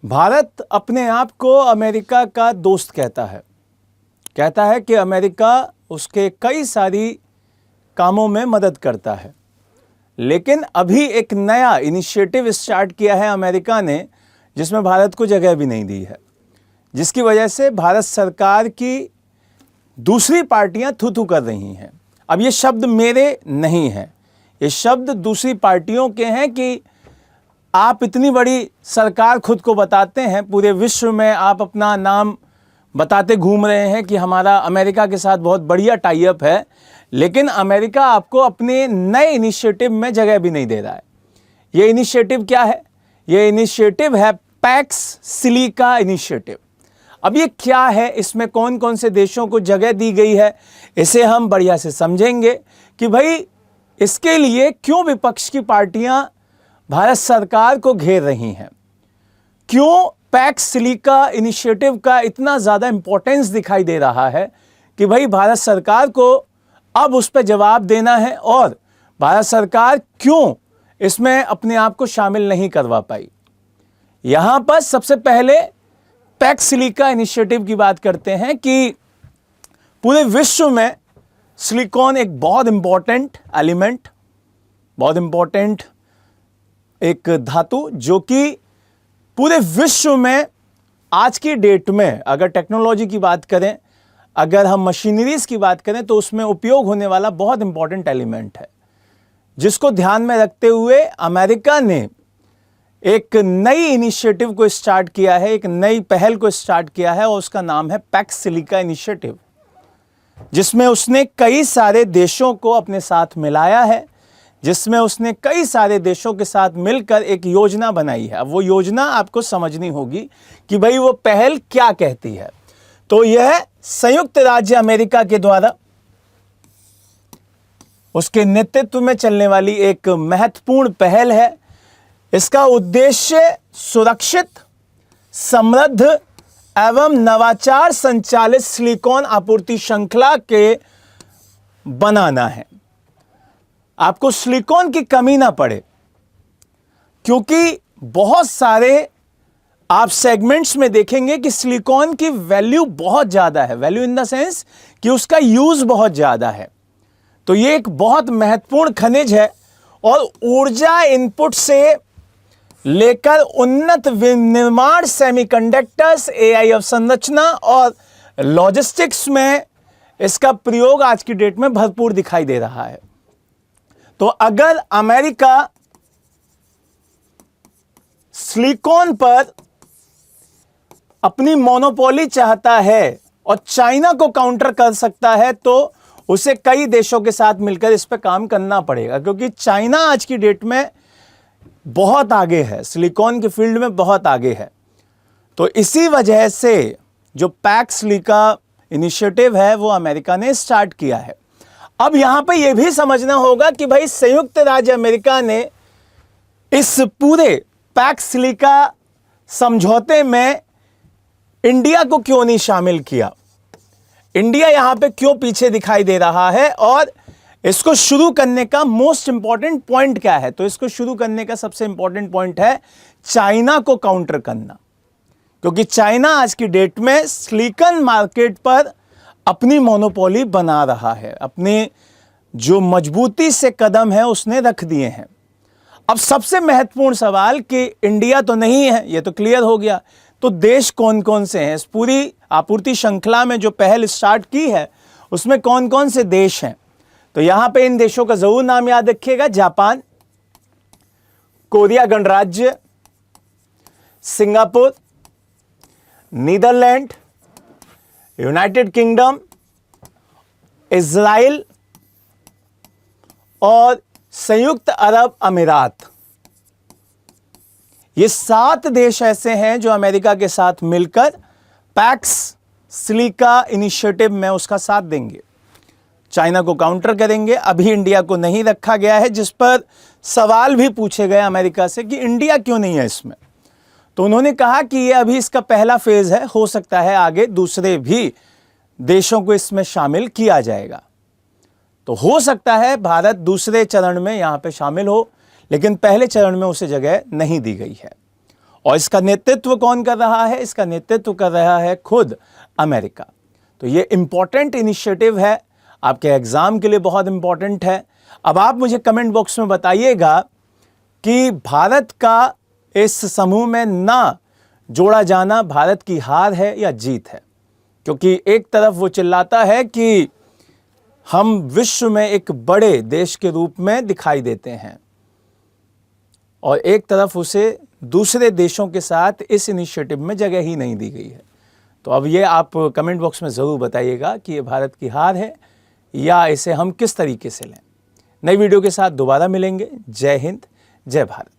भारत अपने आप को अमेरिका का दोस्त कहता है कि अमेरिका उसके कई सारी कामों में मदद करता है। लेकिन अभी एक नया इनिशिएटिव स्टार्ट किया है अमेरिका ने, जिसमें भारत को जगह भी नहीं दी है, जिसकी वजह से भारत सरकार की दूसरी पार्टियां थू-थू कर रही हैं। अब ये शब्द मेरे नहीं हैं, ये शब्द दूसरी पार्टियों के हैं कि आप इतनी बड़ी सरकार खुद को बताते हैं, पूरे विश्व में आप अपना नाम बताते घूम रहे हैं कि हमारा अमेरिका के साथ बहुत बढ़िया टाई अप है, लेकिन अमेरिका आपको अपने नए इनिशिएटिव में जगह भी नहीं दे रहा है। ये इनिशिएटिव क्या है? ये इनिशिएटिव है पैक्स सिलिका इनिशिएटिव। अब ये क्या है, इसमें कौन कौन से देशों को जगह दी गई है, इसे हम बढ़िया से समझेंगे कि भाई इसके लिए क्यों विपक्ष की पार्टियां भारत सरकार को घेर रही हैं, क्यों पैक्स सिलिका इनिशिएटिव का इतना ज़्यादा इंपॉर्टेंस दिखाई दे रहा है कि भाई भारत सरकार को अब उस पर जवाब देना है, और भारत सरकार क्यों इसमें अपने आप को शामिल नहीं करवा पाई। यहां पर सबसे पहले पैक्स सिलिका इनिशिएटिव की बात करते हैं कि पूरे विश्व में सिलिकॉन एक बहुत इंपॉर्टेंट एलिमेंट, बहुत इंपॉर्टेंट एक धातु, जो कि पूरे विश्व में आज की डेट में अगर टेक्नोलॉजी की बात करें, अगर हम मशीनरीज की बात करें, तो उसमें उपयोग होने वाला बहुत इंपॉर्टेंट एलिमेंट है, जिसको ध्यान में रखते हुए अमेरिका ने एक नई इनिशिएटिव को स्टार्ट किया है, एक नई पहल को स्टार्ट किया है, और उसका नाम है पैक्स सिलिका इनिशिएटिव, जिसमें उसने कई सारे देशों को अपने साथ मिलाया है, जिसमें उसने कई सारे देशों के साथ मिलकर एक योजना बनाई है। अब वो योजना आपको समझनी होगी कि भाई वो पहल क्या कहती है। तो यह संयुक्त राज्य अमेरिका के द्वारा उसके नेतृत्व में चलने वाली एक महत्वपूर्ण पहल है। इसका उद्देश्य सुरक्षित, समृद्ध एवं नवाचार संचालित सिलिकॉन आपूर्ति श्रृंखला के बनाना है। आपको सिलिकॉन की कमी ना पड़े, क्योंकि बहुत सारे आप सेगमेंट्स में देखेंगे कि सिलिकॉन की वैल्यू बहुत ज़्यादा है, वैल्यू इन द सेंस कि उसका यूज़ बहुत ज़्यादा है। तो ये एक बहुत महत्वपूर्ण खनिज है, और ऊर्जा इनपुट से लेकर उन्नत विनिर्माण, सेमीकंडक्टर्स, एआई अवसंरचना और लॉजिस्टिक्स में इसका प्रयोग आज की डेट में भरपूर दिखाई दे रहा है। तो अगर अमेरिका सिलिकॉन पर अपनी मोनोपोली चाहता है और चाइना को काउंटर कर सकता है, तो उसे कई देशों के साथ मिलकर इस पर काम करना पड़ेगा, क्योंकि चाइना आज की डेट में बहुत आगे है, सिलिकॉन के फील्ड में बहुत आगे है। तो इसी वजह से जो पैक्स सिलिका इनिशिएटिव है वो अमेरिका ने स्टार्ट किया है। अब यहां पे यह भी समझना होगा कि भाई संयुक्त राज्य अमेरिका ने इस पूरे पैक्स सिलिका समझौते में इंडिया को क्यों नहीं शामिल किया, इंडिया यहां पे क्यों पीछे दिखाई दे रहा है, और इसको शुरू करने का मोस्ट इंपॉर्टेंट पॉइंट क्या है? तो इसको शुरू करने का सबसे इंपॉर्टेंट पॉइंट है चाइना को काउंटर करना, क्योंकि चाइना आज की डेट में सिलिकॉन मार्केट पर अपनी मोनोपोली बना रहा है, अपने जो मजबूती से कदम है उसने रख दिए हैं। अब सबसे महत्वपूर्ण सवाल कि इंडिया तो नहीं है, ये तो क्लियर हो गया, तो देश कौन कौन से हैं? इस पूरी आपूर्ति श्रृंखला में जो पहल स्टार्ट की है उसमें कौन कौन से देश हैं? तो यहां पे इन देशों का जरूर नाम याद रखिएगा: जापान, कोरिया गणराज्य, Singapore, Netherlands, United Kingdom, Israel और संयुक्त अरब अमीरात। ये 7 देश ऐसे हैं जो अमेरिका के साथ मिलकर पैक्स सिलिका इनिशिएटिव में उसका साथ देंगे, चाइना को काउंटर करेंगे। अभी इंडिया को नहीं रखा गया है, जिस पर सवाल भी पूछे गए अमेरिका से कि इंडिया क्यों नहीं है इसमें। तो उन्होंने कहा कि ये अभी इसका पहला फेज है, हो सकता है आगे दूसरे भी देशों को इसमें शामिल किया जाएगा। तो हो सकता है भारत दूसरे चरण में यहां पे शामिल हो, लेकिन पहले चरण में उसे जगह नहीं दी गई है। और इसका नेतृत्व कौन कर रहा है? इसका नेतृत्व कर रहा है खुद अमेरिका। तो ये इंपॉर्टेंट इनिशिएटिव है, आपके एग्जाम के लिए बहुत इंपॉर्टेंट है। अब आप मुझे कमेंट बॉक्स में बताइएगा कि भारत का इस समूह में ना जोड़ा जाना भारत की हार है या जीत है, क्योंकि एक तरफ वो चिल्लाता है कि हम विश्व में एक बड़े देश के रूप में दिखाई देते हैं और एक तरफ उसे दूसरे देशों के साथ इस इनिशिएटिव में जगह ही नहीं दी गई है। तो अब ये आप कमेंट बॉक्स में ज़रूर बताइएगा कि ये भारत की हार है या इसे हम किस तरीके से लें। नई वीडियो के साथ दोबारा मिलेंगे। जय हिंद, जय भारत।